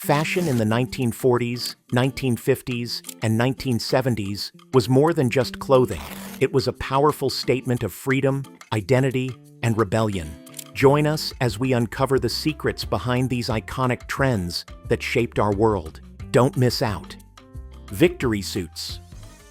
Fashion in the 1940s, 1950s, and 1970s was more than just clothing. It was a powerful statement of freedom, identity, and rebellion. Join us as we uncover the secrets behind these iconic trends that shaped our world. Don't miss out. Victory suits.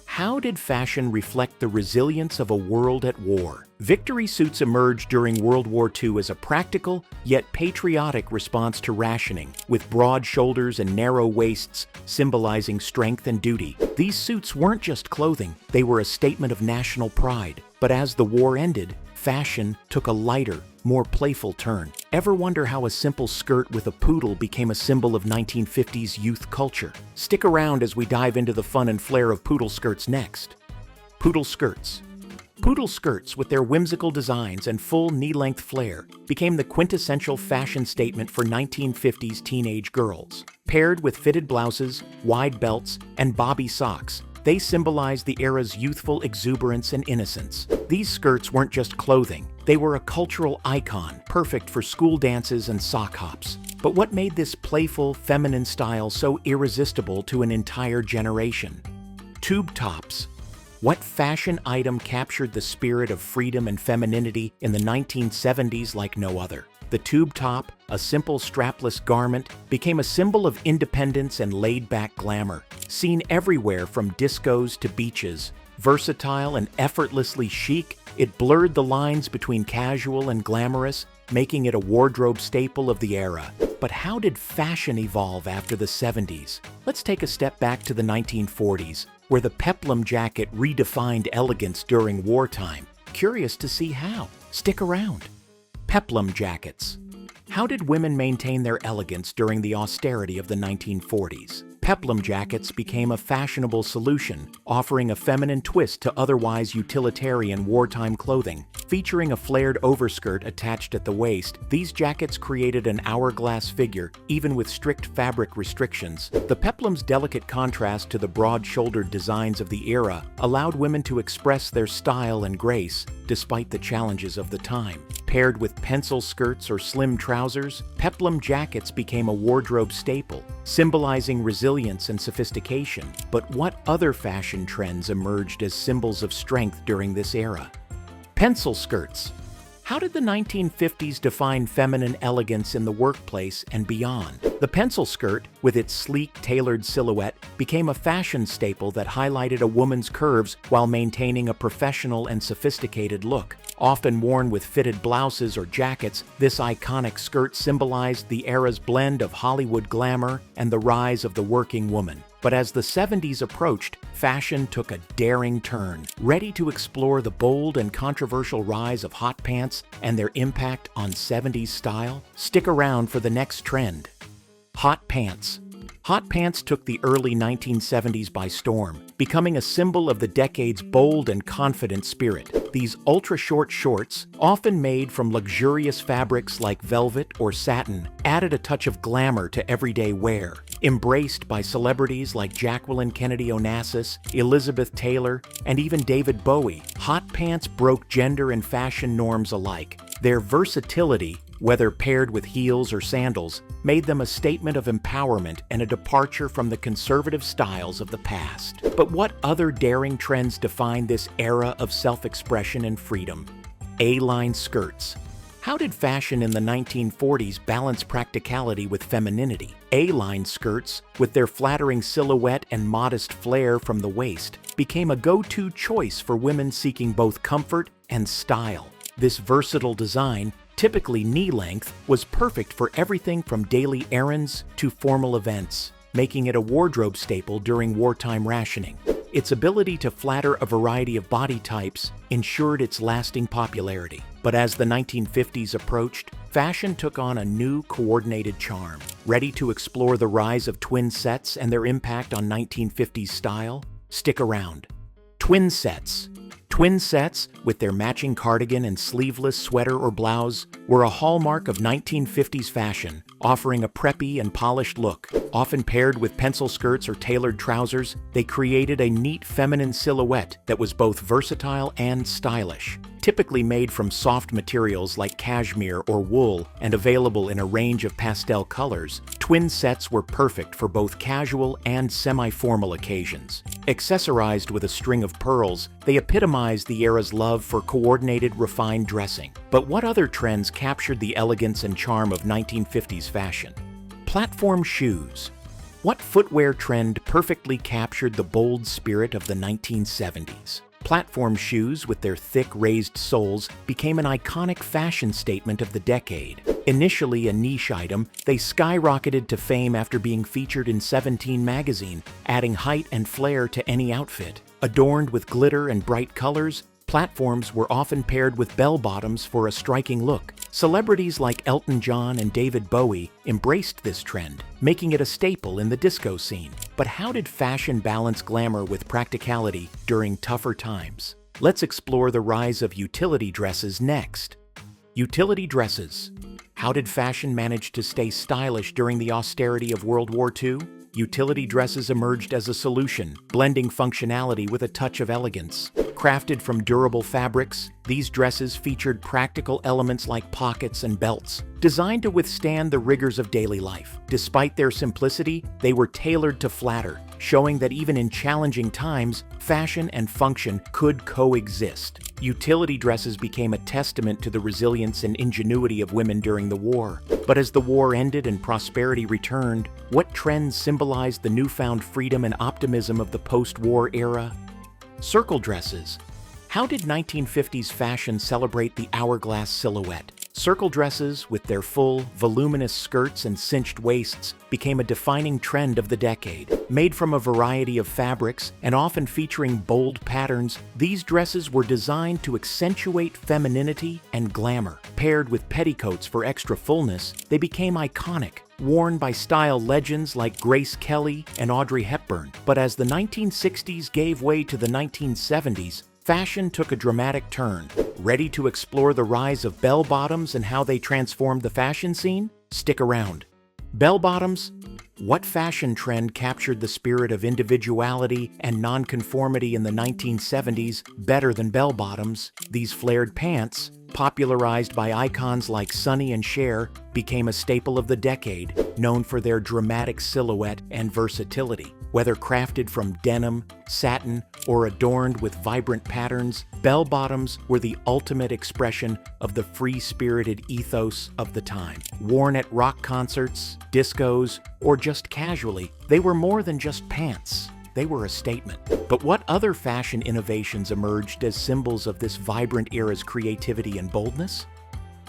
How did fashion reflect the resilience of a world at war? Victory suits emerged during World War II as a practical, yet patriotic response to rationing, with broad shoulders and narrow waists symbolizing strength and duty. These suits weren't just clothing, they were a statement of national pride. But as the war ended, fashion took a lighter, more playful turn. Ever wonder how a simple skirt with a poodle became a symbol of 1950s youth culture? Stick around as we dive into the fun and flair of poodle skirts next. Poodle skirts. Poodle skirts, with their whimsical designs and full knee-length flare, became the quintessential fashion statement for 1950s teenage girls. Paired with fitted blouses, wide belts, and bobby socks, they symbolized the era's youthful exuberance and innocence. These skirts weren't just clothing, they were a cultural icon, perfect for school dances and sock hops. But what made this playful, feminine style so irresistible to an entire generation? Tube tops. What fashion item captured the spirit of freedom and femininity in the 1970s like no other? The tube top, a simple strapless garment, became a symbol of independence and laid-back glamour. Seen everywhere from discos to beaches, versatile and effortlessly chic, it blurred the lines between casual and glamorous, making it a wardrobe staple of the era. But how did fashion evolve after the 70s? Let's take a step back to the 1940s, where the peplum jacket redefined elegance during wartime. Curious to see how? Stick around. Peplum jackets. How did women maintain their elegance during the austerity of the 1940s? Peplum jackets became a fashionable solution, offering a feminine twist to otherwise utilitarian wartime clothing. Featuring a flared overskirt attached at the waist, these jackets created an hourglass figure, even with strict fabric restrictions. The peplum's delicate contrast to the broad-shouldered designs of the era allowed women to express their style and grace, despite the challenges of the time. Paired with pencil skirts or slim trousers, peplum jackets became a wardrobe staple, symbolizing resilience and sophistication. But what other fashion trends emerged as symbols of strength during this era? Pencil skirts. How did the 1950s define feminine elegance in the workplace and beyond? The pencil skirt, with its sleek, tailored silhouette, became a fashion staple that highlighted a woman's curves while maintaining a professional and sophisticated look. Often worn with fitted blouses or jackets, this iconic skirt symbolized the era's blend of Hollywood glamour and the rise of the working woman. But as the 70s approached, fashion took a daring turn. Ready to explore the bold and controversial rise of hot pants and their impact on 70s style? Stick around for the next trend. Hot pants. Hot pants took the early 1970s by storm, becoming a symbol of the decade's bold and confident spirit. These ultra-short shorts, often made from luxurious fabrics like velvet or satin, added a touch of glamour to everyday wear. Embraced by celebrities like Jacqueline Kennedy Onassis, Elizabeth Taylor, and even David Bowie, hot pants broke gender and fashion norms alike. Their versatility, whether paired with heels or sandals, made them a statement of empowerment and a departure from the conservative styles of the past. But what other daring trends defined this era of self-expression and freedom? A-line skirts. How did fashion in the 1940s balance practicality with femininity? A-line skirts, with their flattering silhouette and modest flare from the waist, became a go-to choice for women seeking both comfort and style. This versatile design, typically knee-length, was perfect for everything from daily errands to formal events, making it a wardrobe staple during wartime rationing. Its ability to flatter a variety of body types ensured its lasting popularity. But as the 1950s approached, fashion took on a new coordinated charm. Ready to explore the rise of twin sets and their impact on 1950s style? Stick around. Twin sets. Twin sets, with their matching cardigan and sleeveless sweater or blouse, were a hallmark of 1950s fashion, offering a preppy and polished look. Often paired with pencil skirts or tailored trousers, they created a neat feminine silhouette that was both versatile and stylish. Typically made from soft materials like cashmere or wool and available in a range of pastel colors, twin sets were perfect for both casual and semi-formal occasions. Accessorized with a string of pearls, they epitomized the era's love for coordinated, refined dressing. But what other trends captured the elegance and charm of 1950s fashion? Platform shoes. What footwear trend perfectly captured the bold spirit of the 1970s? Platform shoes with their thick, raised soles became an iconic fashion statement of the decade. Initially a niche item, they skyrocketed to fame after being featured in Seventeen magazine, adding height and flair to any outfit. Adorned with glitter and bright colors, platforms were often paired with bell-bottoms for a striking look. Celebrities like Elton John and David Bowie embraced this trend, making it a staple in the disco scene. But how did fashion balance glamour with practicality during tougher times? Let's explore the rise of utility dresses next. Utility dresses. How did fashion manage to stay stylish during the austerity of World War II? Utility dresses emerged as a solution, blending functionality with a touch of elegance. Crafted from durable fabrics, these dresses featured practical elements like pockets and belts, designed to withstand the rigors of daily life. Despite their simplicity, they were tailored to flatter, showing that even in challenging times, fashion and function could coexist. Utility dresses became a testament to the resilience and ingenuity of women during the war. But as the war ended and prosperity returned, what trends symbolized the newfound freedom and optimism of the post-war era? Circle dresses. How did 1950s fashion celebrate the hourglass silhouette? Circle dresses, with their full, voluminous skirts and cinched waists, became a defining trend of the decade. Made from a variety of fabrics and often featuring bold patterns, these dresses were designed to accentuate femininity and glamour. Paired with petticoats for extra fullness, they became iconic, worn by style legends like Grace Kelly and Audrey Hepburn. But as the 1960s gave way to the 1970s, fashion took a dramatic turn. Ready to explore the rise of bell-bottoms and how they transformed the fashion scene? Stick around. Bell-bottoms? What fashion trend captured the spirit of individuality and nonconformity in the 1970s better than bell-bottoms? These flared pants, popularized by icons like Sonny and Cher, became a staple of the decade, known for their dramatic silhouette and versatility. Whether crafted from denim, satin, or adorned with vibrant patterns, bell-bottoms were the ultimate expression of the free-spirited ethos of the time. Worn at rock concerts, discos, or just casually, they were more than just pants. They were a statement. But what other fashion innovations emerged as symbols of this vibrant era's creativity and boldness?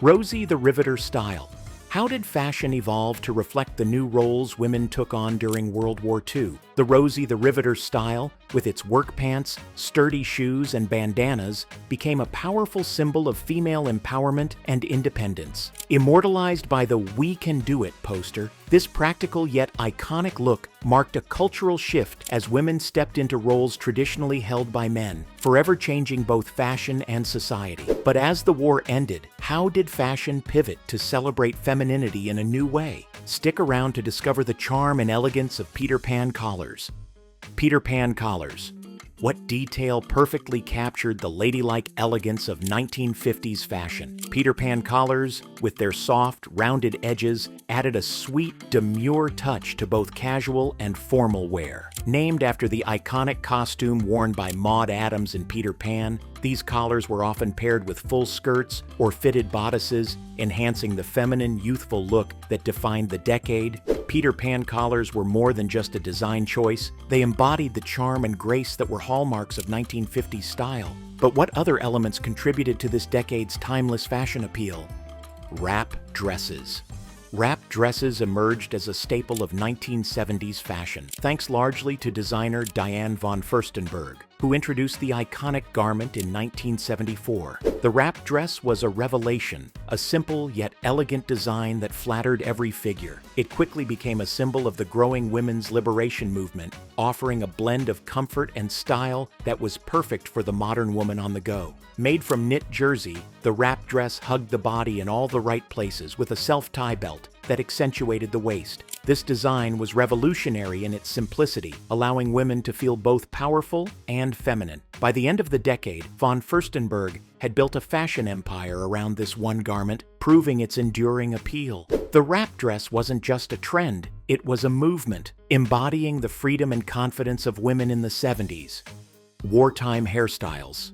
Rosie the Riveter style. How did fashion evolve to reflect the new roles women took on during World War II? The Rosie the Riveter style, with its work pants, sturdy shoes, and bandanas, became a powerful symbol of female empowerment and independence. Immortalized by the "We Can Do It" poster, this practical yet iconic look marked a cultural shift as women stepped into roles traditionally held by men, forever changing both fashion and society. But as the war ended, how did fashion pivot to celebrate femininity in a new way? Stick around to discover the charm and elegance of Peter Pan collars. Peter Pan collars. What detail perfectly captured the ladylike elegance of 1950s fashion? Peter Pan collars, with their soft, rounded edges, added a sweet, demure touch to both casual and formal wear. Named after the iconic costume worn by Maude Adams in Peter Pan, these collars were often paired with full skirts or fitted bodices, enhancing the feminine, youthful look that defined the decade. Peter Pan collars were more than just a design choice. They embodied the charm and grace that were hallmarks of 1950s style. But what other elements contributed to this decade's timeless fashion appeal? Wrap dresses. Wrap dresses emerged as a staple of 1970s fashion, thanks largely to designer Diane von Furstenberg, who introduced the iconic garment in 1974. The wrap dress was a revelation, a simple yet elegant design that flattered every figure. It quickly became a symbol of the growing women's liberation movement, offering a blend of comfort and style that was perfect for the modern woman on the go. Made from knit jersey, the wrap dress hugged the body in all the right places with a self-tie belt that accentuated the waist. This design was revolutionary in its simplicity, allowing women to feel both powerful and feminine. By the end of the decade, von Furstenberg had built a fashion empire around this one garment, proving its enduring appeal. The wrap dress wasn't just a trend, it was a movement, embodying the freedom and confidence of women in the 70s. Wartime hairstyles.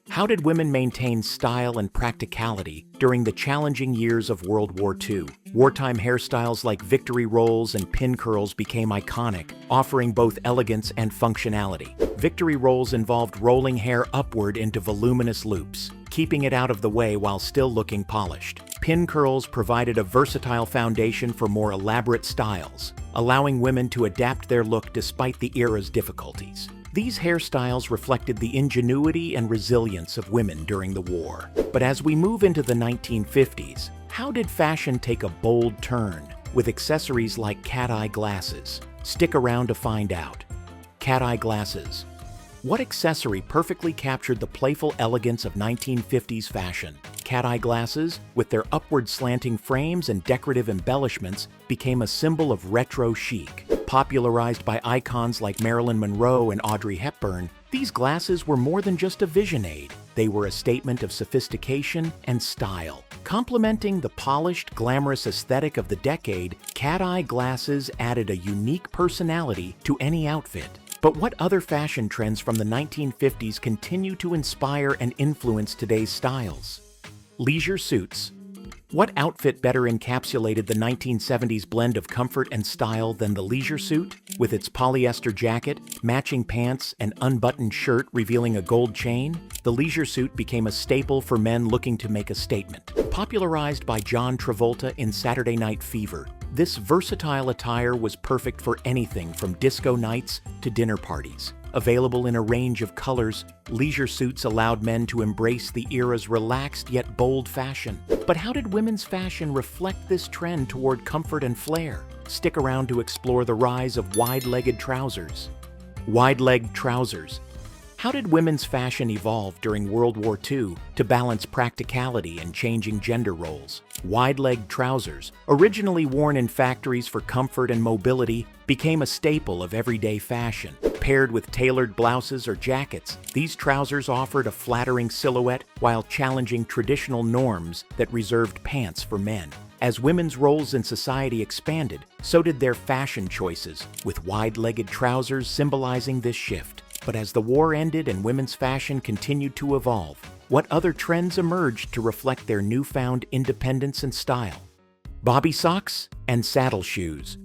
How did women maintain style and practicality during the challenging years of World War II? Wartime hairstyles like victory rolls and pin curls became iconic, offering both elegance and functionality. Victory rolls involved rolling hair upward into voluminous loops, keeping it out of the way while still looking polished. Pin curls provided a versatile foundation for more elaborate styles, allowing women to adapt their look despite the era's difficulties. These hairstyles reflected the ingenuity and resilience of women during the war. But as we move into the 1950s, how did fashion take a bold turn with accessories like cat-eye glasses? Stick around to find out. Cat-eye glasses. What accessory perfectly captured the playful elegance of 1950s fashion? Cat-eye glasses, with their upward slanting frames and decorative embellishments, became a symbol of retro chic. Popularized by icons like Marilyn Monroe and Audrey Hepburn, these glasses were more than just a vision aid. They were a statement of sophistication and style. Complementing the polished, glamorous aesthetic of the decade, cat-eye glasses added a unique personality to any outfit. But what other fashion trends from the 1950s continue to inspire and influence today's styles? Leisure suits. What outfit better encapsulated the 1970s blend of comfort and style than the leisure suit? With its polyester jacket, matching pants, and unbuttoned shirt revealing a gold chain, the leisure suit became a staple for men looking to make a statement. Popularized by John Travolta in Saturday Night Fever, this versatile attire was perfect for anything from disco nights to dinner parties. Available in a range of colors, leisure suits allowed men to embrace the era's relaxed yet bold fashion. But how did women's fashion reflect this trend toward comfort and flair? Stick around to explore the rise of wide-legged trousers. Wide-legged trousers. How did women's fashion evolve during World War II to balance practicality and changing gender roles? Wide-legged trousers, originally worn in factories for comfort and mobility, became a staple of everyday fashion. Paired with tailored blouses or jackets, these trousers offered a flattering silhouette while challenging traditional norms that reserved pants for men. As women's roles in society expanded, so did their fashion choices, with wide-legged trousers symbolizing this shift. But as the war ended and women's fashion continued to evolve, what other trends emerged to reflect their newfound independence and style? Bobby socks and saddle shoes.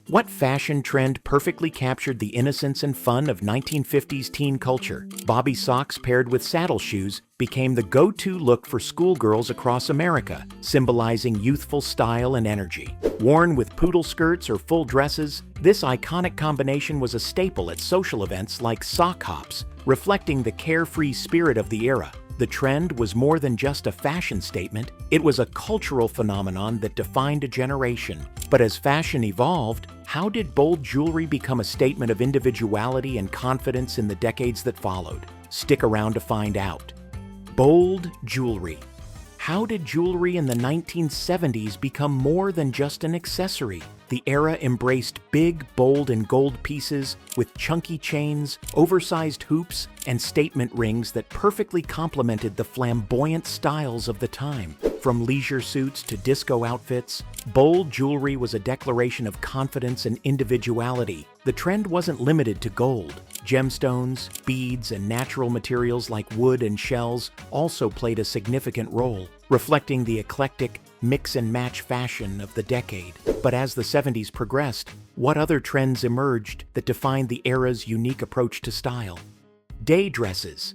What fashion trend perfectly captured the innocence and fun of 1950s teen culture? Bobby socks paired with saddle shoes became the go-to look for schoolgirls across America, symbolizing youthful style and energy. Worn with poodle skirts or full dresses, this iconic combination was a staple at social events like sock hops, reflecting the carefree spirit of the era. The trend was more than just a fashion statement, it was a cultural phenomenon that defined a generation. But as fashion evolved, how did bold jewelry become a statement of individuality and confidence in the decades that followed? Stick around to find out. Bold jewelry. How did jewelry in the 1970s become more than just an accessory? The era embraced big, bold, and gold pieces with chunky chains, oversized hoops, and statement rings that perfectly complemented the flamboyant styles of the time. From leisure suits to disco outfits, bold jewelry was a declaration of confidence and individuality. The trend wasn't limited to gold. Gemstones, beads, and natural materials like wood and shells also played a significant role, reflecting the eclectic, mix-and-match fashion of the decade. But as the 70s progressed, what other trends emerged that defined the era's unique approach to style? Day dresses.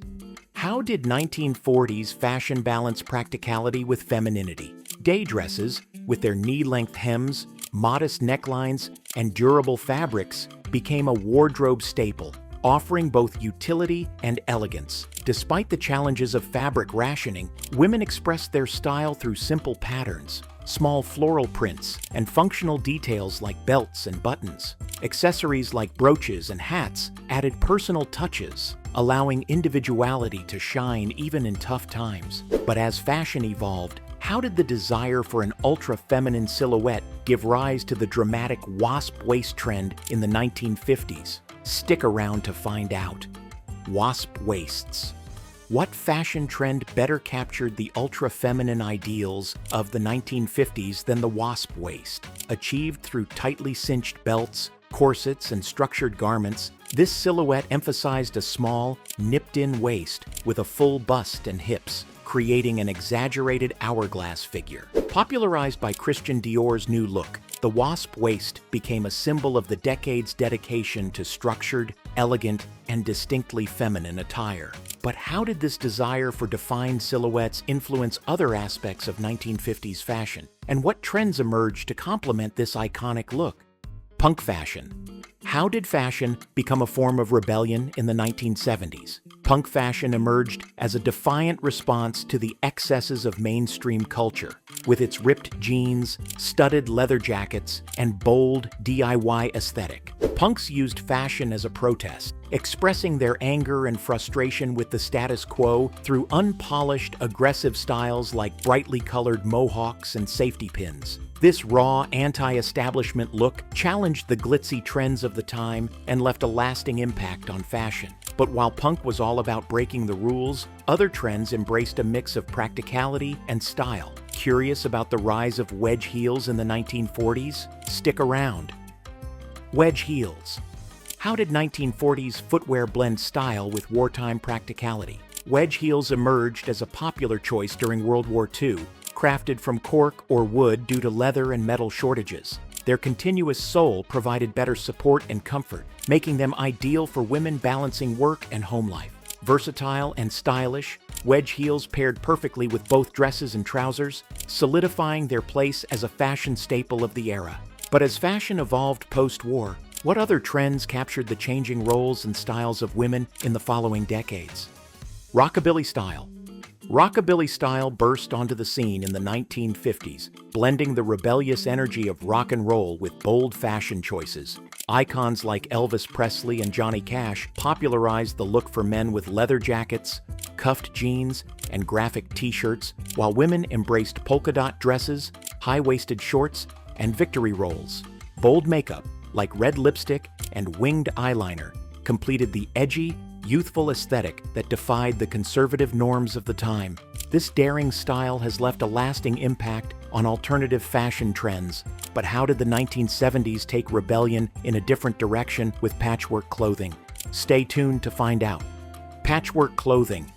How did 1940s fashion balance practicality with femininity? Day dresses, with their knee-length hems, modest necklines, and durable fabrics, became a wardrobe staple, offering both utility and elegance. Despite the challenges of fabric rationing, women expressed their style through simple patterns, small floral prints, and functional details like belts and buttons. Accessories like brooches and hats added personal touches, allowing individuality to shine even in tough times. But as fashion evolved, How did the desire for an ultra-feminine silhouette give rise to the dramatic wasp waist trend in the 1950s? Stick around to find out. Wasp waists. What fashion trend better captured the ultra-feminine ideals of the 1950s than the wasp waist? Achieved through tightly cinched belts, corsets, and structured garments, this silhouette emphasized a small, nipped-in waist with a full bust and hips, creating an exaggerated hourglass figure. Popularized by Christian Dior's new look, the wasp waist became a symbol of the decade's dedication to structured, elegant, and distinctly feminine attire. But how did this desire for defined silhouettes influence other aspects of 1950s fashion? And what trends emerged to complement this iconic look? Punk fashion. How did fashion become a form of rebellion in the 1970s? Punk fashion emerged as a defiant response to the excesses of mainstream culture. With its ripped jeans, studded leather jackets, and bold DIY aesthetic, punks used fashion as a protest, expressing their anger and frustration with the status quo through unpolished, aggressive styles like brightly colored mohawks and safety pins. This raw, anti-establishment look challenged the glitzy trends of the time and left a lasting impact on fashion. But while punk was all about breaking the rules, other trends embraced a mix of practicality and style. Curious about the rise of wedge heels in the 1940s? Stick around. Wedge heels. How did 1940s footwear blend style with wartime practicality? Wedge heels emerged as a popular choice during World War II, crafted from cork or wood due to leather and metal shortages. Their continuous sole provided better support and comfort, making them ideal for women balancing work and home life. Versatile and stylish, wedge heels paired perfectly with both dresses and trousers, solidifying their place as a fashion staple of the era. But as fashion evolved post-war, what other trends captured the changing roles and styles of women in the following decades? Rockabilly style. Rockabilly style burst onto the scene in the 1950s, blending the rebellious energy of rock and roll with bold fashion choices. Icons like Elvis Presley and Johnny Cash popularized the look for men with leather jackets, cuffed jeans, and graphic t-shirts, while women embraced polka dot dresses, high-waisted shorts, and victory rolls. Bold makeup, like red lipstick and winged eyeliner, completed the edgy, youthful aesthetic that defied the conservative norms of the time. This daring style has left a lasting impact on alternative fashion trends. But how did the 1970s take rebellion in a different direction with patchwork clothing? Stay tuned to find out. Patchwork clothing.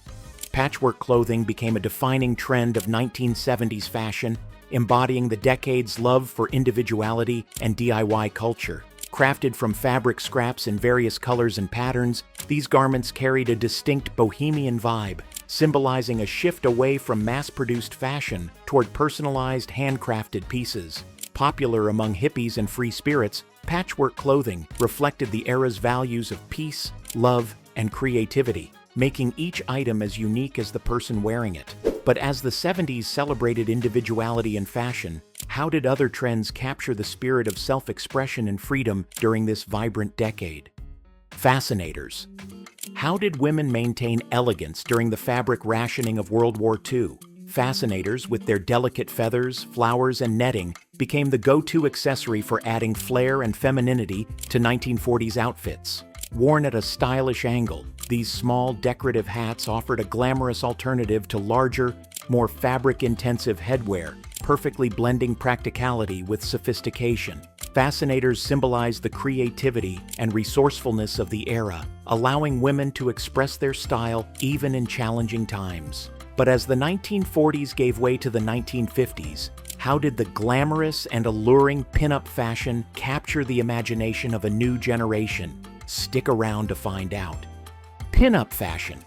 Patchwork clothing became a defining trend of 1970s fashion, embodying the decade's love for individuality and DIY culture. Crafted from fabric scraps in various colors and patterns, these garments carried a distinct bohemian vibe, symbolizing a shift away from mass-produced fashion toward personalized, handcrafted pieces. Popular among hippies and free spirits, patchwork clothing reflected the era's values of peace, love, and creativity, making each item as unique as the person wearing it. But as the 70s celebrated individuality in fashion, how did other trends capture the spirit of self-expression and freedom during this vibrant decade? Fascinators. How did women maintain elegance during the fabric rationing of World War II? Fascinators, with their delicate feathers, flowers, and netting, became the go-to accessory for adding flair and femininity to 1940s outfits. Worn at a stylish angle, these small decorative hats offered a glamorous alternative to larger, more fabric-intensive headwear, perfectly blending practicality with sophistication. Fascinators symbolize the creativity and resourcefulness of the era, allowing women to express their style even in challenging times. But as the 1940s gave way to the 1950s, how did the glamorous and alluring pin-up fashion capture the imagination of a new generation? Stick around to find out. Pin-up fashion.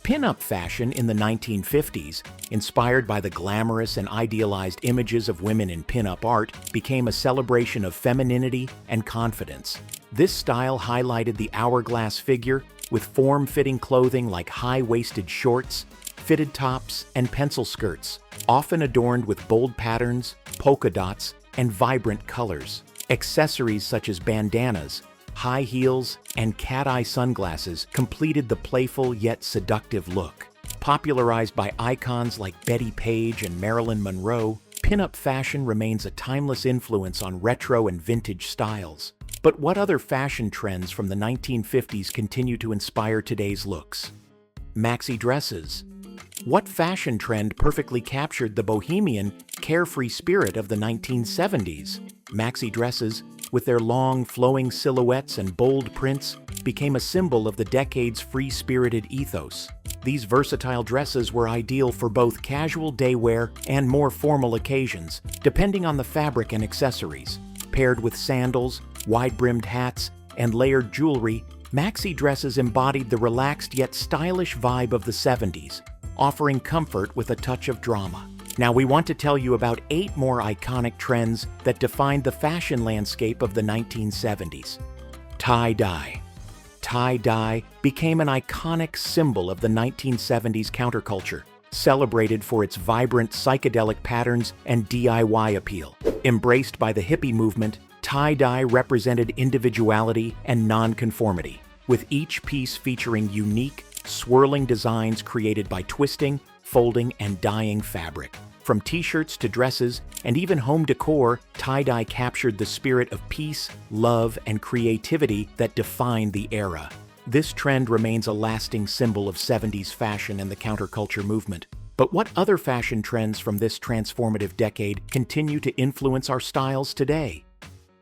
Pin-up fashion in the 1950s, inspired by the glamorous and idealized images of women in pin-up art, became a celebration of femininity and confidence. This style highlighted the hourglass figure with form-fitting clothing like high-waisted shorts, fitted tops, and pencil skirts, often adorned with bold patterns, polka dots, and vibrant colors. Accessories such as bandanas, high heels, and cat-eye sunglasses completed the playful yet seductive look. Popularized by icons like Betty Page and Marilyn Monroe, pinup fashion remains a timeless influence on retro and vintage styles. But what other fashion trends from the 1950s continue to inspire today's looks? Maxi dresses. What fashion trend perfectly captured the bohemian, carefree spirit of the 1970s? Maxi dresses, with their long, flowing silhouettes and bold prints, became a symbol of the decade's free-spirited ethos. These versatile dresses were ideal for both casual day wear and more formal occasions, depending on the fabric and accessories. Paired with sandals, wide-brimmed hats, and layered jewelry, maxi dresses embodied the relaxed yet stylish vibe of the 70s, offering comfort with a touch of drama. Now we want to tell you about 8 more iconic trends that defined the fashion landscape of the 1970s. Tie-dye. Tie-dye became an iconic symbol of the 1970s counterculture, celebrated for its vibrant psychedelic patterns and DIY appeal. Embraced by the hippie movement, tie-dye represented individuality and nonconformity, with each piece featuring unique, swirling designs created by twisting, folding, and dyeing fabric. From t-shirts to dresses, and even home decor, tie-dye captured the spirit of peace, love, and creativity that defined the era. This trend remains a lasting symbol of 70s fashion and the counterculture movement. But what other fashion trends from this transformative decade continue to influence our styles today?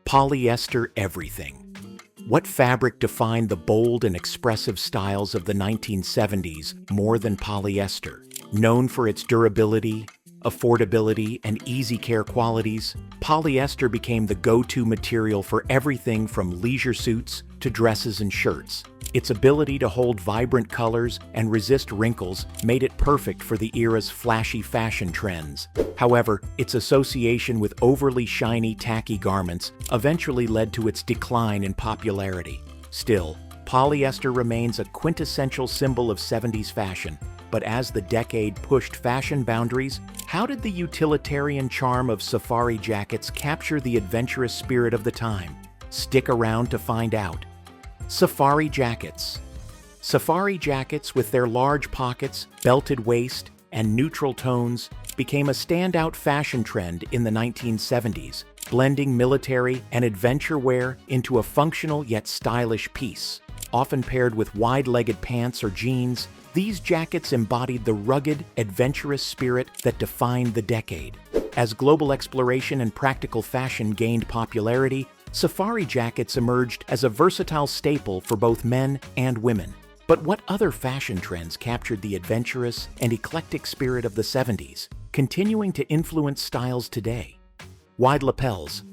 Polyester everything. What fabric defined the bold and expressive styles of the 1970s more than polyester? Known for its durability, affordability, and easy care qualities, polyester became the go-to material for everything from leisure suits to dresses and shirts. Its ability to hold vibrant colors and resist wrinkles made it perfect for the era's flashy fashion trends. However, its association with overly shiny, tacky garments eventually led to its decline in popularity. Still, polyester remains a quintessential symbol of 70s fashion. But as the decade pushed fashion boundaries, how did the utilitarian charm of safari jackets capture the adventurous spirit of the time? Stick around to find out. Safari jackets. Safari jackets, with their large pockets, belted waist, and neutral tones, became a standout fashion trend in the 1970s, blending military and adventure wear into a functional yet stylish piece. Often paired with wide-legged pants or jeans, these jackets embodied the rugged, adventurous spirit that defined the decade. As global exploration and practical fashion gained popularity, safari jackets emerged as a versatile staple for both men and women. But what other fashion trends captured the adventurous and eclectic spirit of the 70s, continuing to influence styles today? Wide lapels.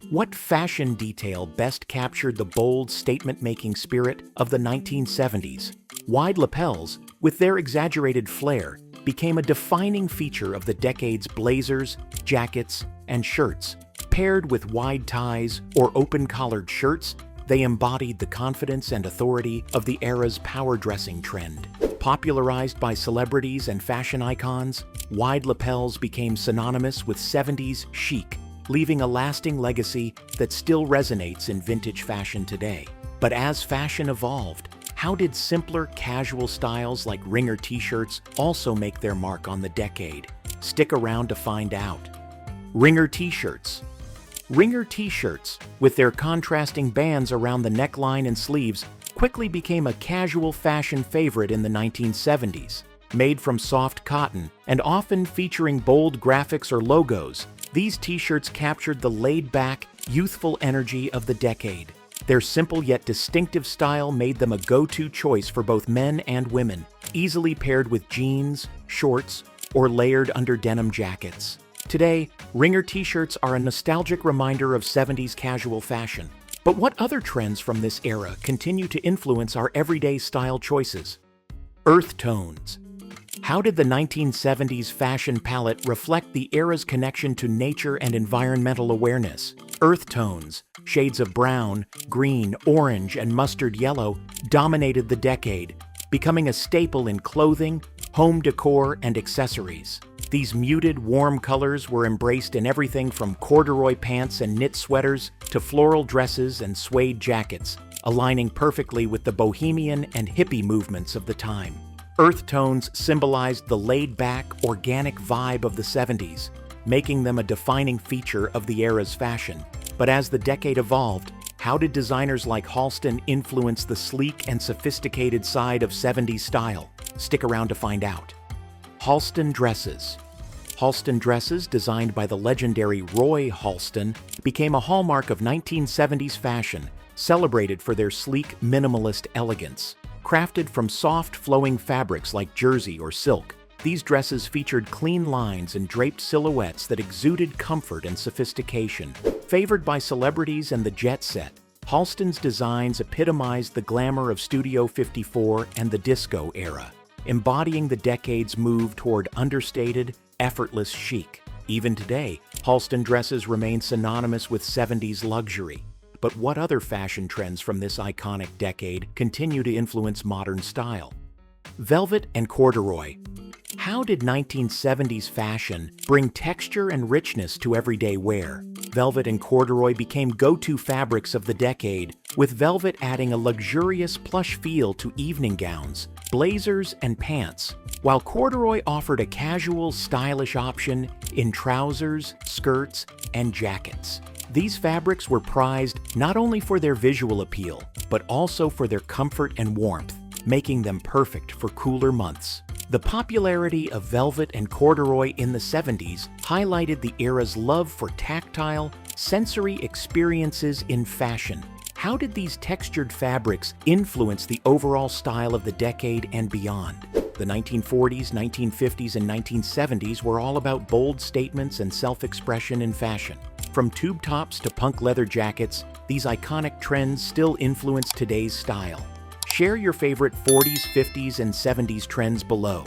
What fashion detail best captured the bold, statement-making spirit of the 1970s? Wide lapels, with their exaggerated flair, became a defining feature of the decade's blazers, jackets, and shirts. Paired with wide ties or open-collared shirts, they embodied the confidence and authority of the era's power dressing trend. Popularized by celebrities and fashion icons, wide lapels became synonymous with 70s chic, leaving a lasting legacy that still resonates in vintage fashion today. But as fashion evolved, how did simpler, casual styles like ringer t-shirts also make their mark on the decade? Stick around to find out. Ringer t-shirts. Ringer t-shirts, with their contrasting bands around the neckline and sleeves, quickly became a casual fashion favorite in the 1970s. Made from soft cotton and often featuring bold graphics or logos, these t-shirts captured the laid-back, youthful energy of the decade. Their simple yet distinctive style made them a go-to choice for both men and women, easily paired with jeans, shorts, or layered under denim jackets. Today, ringer t-shirts are a nostalgic reminder of 70s casual fashion. But what other trends from this era continue to influence our everyday style choices? Earth tones. How did the 1970s fashion palette reflect the era's connection to nature and environmental awareness? Earth tones, shades of brown, green, orange, and mustard yellow, dominated the decade, becoming a staple in clothing, home decor, and accessories. These muted, warm colors were embraced in everything from corduroy pants and knit sweaters to floral dresses and suede jackets, aligning perfectly with the bohemian and hippie movements of the time. Earth tones symbolized the laid-back, organic vibe of the 70s, making them a defining feature of the era's fashion. But as the decade evolved, how did designers like Halston influence the sleek and sophisticated side of 70s style? Stick around to find out. Halston dresses. Halston dresses, designed by the legendary Roy Halston, became a hallmark of 1970s fashion, celebrated for their sleek, minimalist elegance. Crafted from soft, flowing fabrics like jersey or silk, these dresses featured clean lines and draped silhouettes that exuded comfort and sophistication. Favored by celebrities and the jet set, Halston's designs epitomized the glamour of Studio 54 and the disco era, embodying the decade's move toward understated, effortless chic. Even today, Halston dresses remain synonymous with 70s luxury. But what other fashion trends from this iconic decade continue to influence modern style? Velvet and corduroy. How did 1970s fashion bring texture and richness to everyday wear? Velvet and corduroy became go-to fabrics of the decade, with velvet adding a luxurious plush feel to evening gowns, blazers, and pants, while corduroy offered a casual, stylish option in trousers, skirts, and jackets. These fabrics were prized not only for their visual appeal, but also for their comfort and warmth, making them perfect for cooler months. The popularity of velvet and corduroy in the 70s highlighted the era's love for tactile, sensory experiences in fashion. How did these textured fabrics influence the overall style of the decade and beyond? The 1940s, 1950s, and 1970s were all about bold statements and self-expression in fashion. From tube tops to punk leather jackets, these iconic trends still influence today's style. Share your favorite 40s, 50s, and 70s trends below.